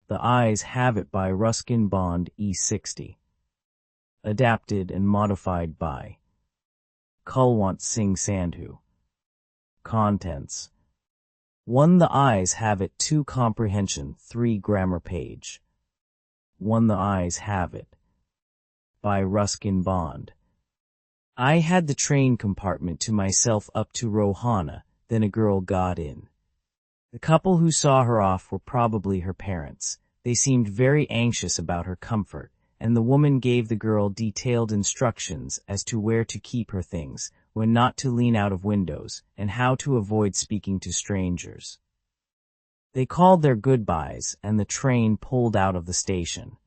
The Eyes Have It by Ruskin Bond E60. Adapted and modified by Kulwant Singh Sandhu. Contents 1. The Eyes Have It. 2. Comprehension. 3. Grammar page. 1. The Eyes Have It by Ruskin Bond. I had the train compartment to myself up to Rohana, then a girl got in. The couple who saw her off were probably her parents. They seemed very anxious about her comfort, and the woman gave the girl detailed instructions as to where to keep her things, when not to lean out of windows, and how to avoid speaking to strangers. They called their goodbyes, and the train pulled out of the station.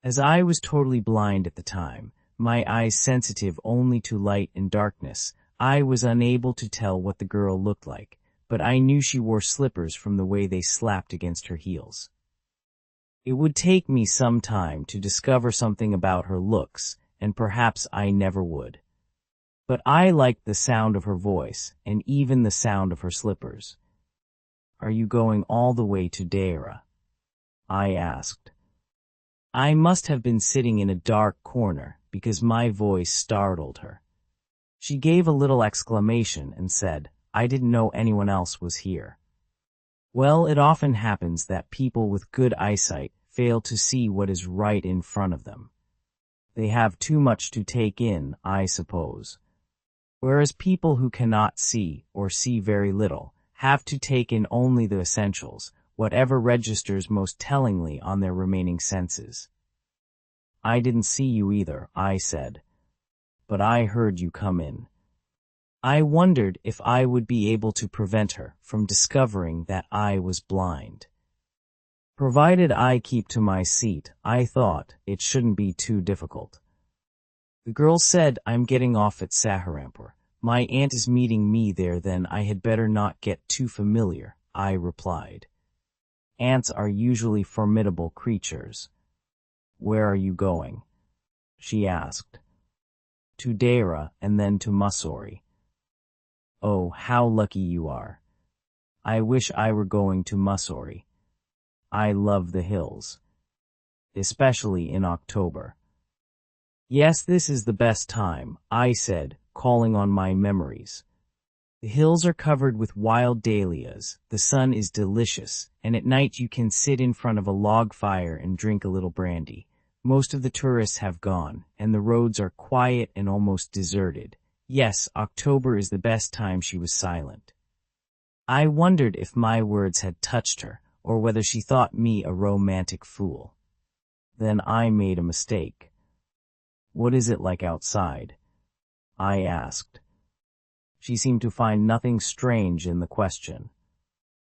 As I was totally blind at the time, my eyes sensitive only to light and darkness, I was unable to tell what the girl looked like, but I knew she wore slippers from the way they slapped against her heels. It would take me some time to discover something about her looks, and perhaps I never would. But I liked the sound of her voice, and even the sound of her slippers. "Are you going all the way to Dehra?" I asked. I must have been sitting in a dark corner, because my voice startled her. She gave a little exclamation and said, "I didn't know anyone else was here." Well, it often happens that people with good eyesight fail to see what is right in front of them. They have too much to take in, I suppose. Whereas people who cannot see, or see very little, have to take in only the essentials, whatever registers most tellingly on their remaining senses. "I didn't see you either," I said. "But I heard you come in." I wondered if I would be able to prevent her from discovering that I was blind. Provided I keep to my seat, I thought, it shouldn't be too difficult. The girl said, "I'm getting off at Saharampur. My aunt is meeting me there, then I had better not get too familiar," I replied. Ants are usually formidable creatures. "Where are you going?" she asked. "To Dehra and then to Mussoorie." "Oh, how lucky you are. I wish I were going to Mussoorie. I love the hills. Especially in October." "Yes, this is the best time," I said, calling on my memories. "The hills are covered with wild dahlias, the sun is delicious, and at night you can sit in front of a log fire and drink a little brandy. Most of the tourists have gone, and the roads are quiet and almost deserted. Yes, October is the best time." She was silent. I wondered if my words had touched her, or whether she thought me a romantic fool. Then I made a mistake. "What is it like outside?" I asked. She seemed to find nothing strange in the question.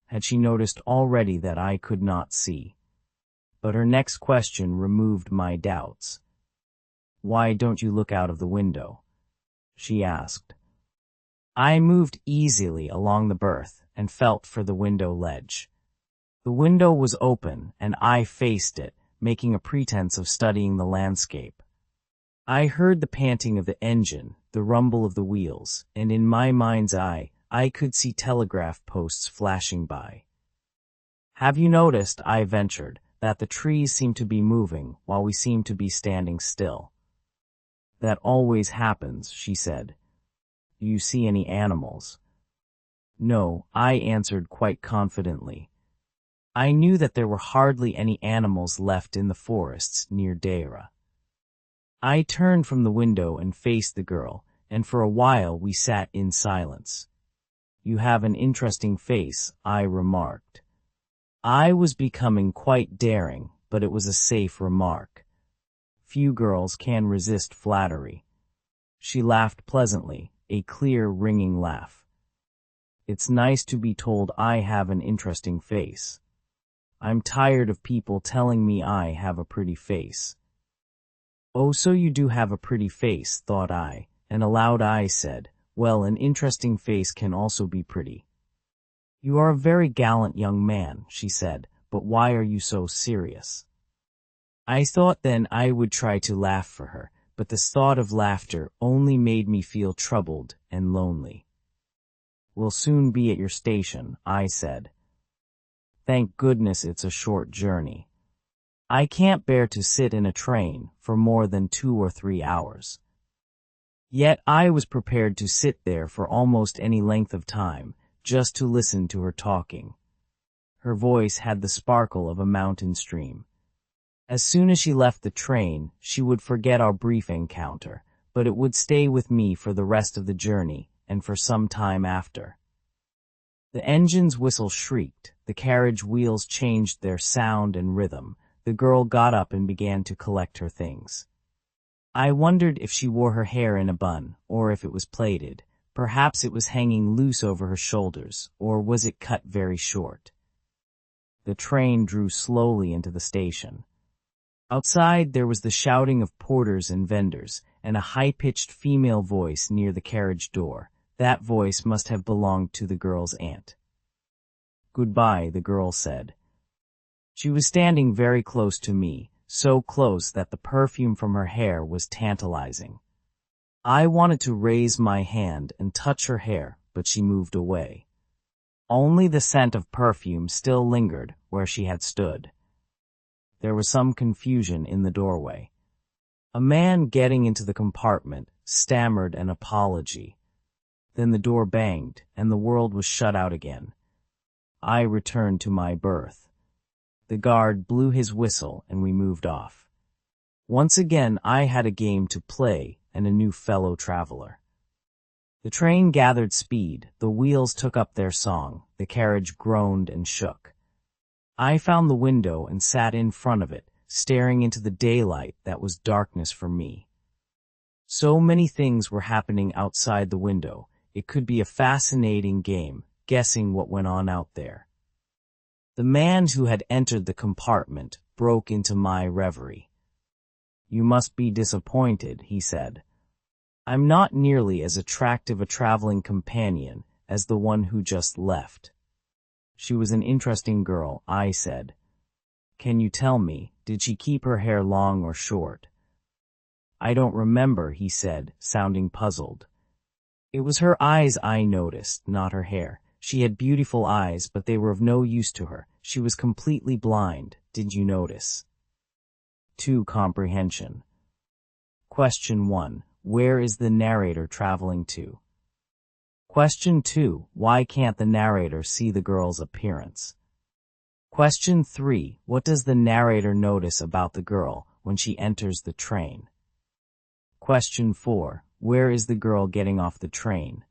Had she noticed already that I could not see? But her next question removed my doubts. "Why don't you look out of the window?" she asked. I moved easily along the berth and felt for the window ledge. The window was open, and I faced it, making a pretense of studying the landscape. I heard the panting of the engine, the rumble of the wheels, and in my mind's eye, I could see telegraph posts flashing by. "Have you noticed," I ventured, "that the trees seem to be moving while we seem to be standing still?" "That always happens," she said. "Do you see any animals?" "No," I answered quite confidently. I knew that there were hardly any animals left in the forests near Dehra. I turned from the window and faced the girl, and for a while we sat in silence. "You have an interesting face," I remarked. I was becoming quite daring, but it was a safe remark. Few girls can resist flattery. She laughed pleasantly, a clear, ringing laugh. "It's nice to be told I have an interesting face. I'm tired of people telling me I have a pretty face." "Oh, so you do have a pretty face," thought I, and aloud I said, "Well, an interesting face can also be pretty." "You are a very gallant young man," she said, "but why are you so serious?" I thought then I would try to laugh for her, but the thought of laughter only made me feel troubled and lonely. "We'll soon be at your station," I said. "Thank goodness it's a short journey. I can't bear to sit in a train for more than 2 or 3 hours. Yet I was prepared to sit there for almost any length of time, just to listen to her talking. Her voice had the sparkle of a mountain stream. As soon as she left the train, she would forget our brief encounter, but it would stay with me for the rest of the journey and for some time after. The engine's whistle shrieked, the carriage wheels changed their sound and rhythm, the girl got up and began to collect her things. I wondered if she wore her hair in a bun, or if it was plaited. Perhaps it was hanging loose over her shoulders, or was it cut very short? The train drew slowly into the station. Outside there was the shouting of porters and vendors, and a high-pitched female voice near the carriage door. That voice must have belonged to the girl's aunt. "Goodbye," the girl said. She was standing very close to me, so close that the perfume from her hair was tantalizing. I wanted to raise my hand and touch her hair, but she moved away. Only the scent of perfume still lingered where she had stood. There was some confusion in the doorway. A man getting into the compartment stammered an apology. Then the door banged, and the world was shut out again. I returned to my berth. The guard blew his whistle, and we moved off. Once again I had a game to play and a new fellow traveler. The train gathered speed, the wheels took up their song, the carriage groaned and shook. I found the window and sat in front of it, staring into the daylight that was darkness for me. So many things were happening outside the window. It could be a fascinating game, guessing what went on out there. The man who had entered the compartment broke into my reverie. "You must be disappointed," he said. "I'm not nearly as attractive a traveling companion as the one who just left." "She was an interesting girl," I said. "Can you tell me, did she keep her hair long or short?" "I don't remember," he said, sounding puzzled. "It was her eyes I noticed, not her hair. She had beautiful eyes, but they were of no use to her. She was completely blind. Did you notice?" 2. Comprehension. Question 1. Where is the narrator traveling to? Question 2. Why can't the narrator see the girl's appearance? Question 3. What does the narrator notice about the girl when she enters the train? Question 4. Where is the girl getting off the train?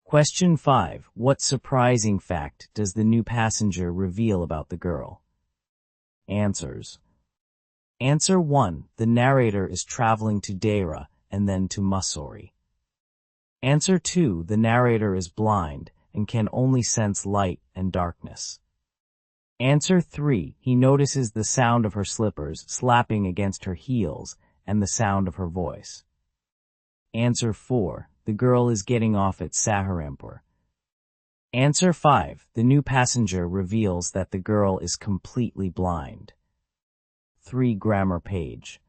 Question 5. What surprising fact does the new passenger reveal about the girl? Answers. Answer 1. The narrator is traveling to Deira and then to Mussoorie. Answer 2. The narrator is blind and can only sense light and darkness. Answer 3. He notices the sound of her slippers slapping against her heels and the sound of her voice. Answer 4. The girl is getting off at Saharampur. Answer 5. The new passenger reveals that the girl is completely blind. 3 grammar page.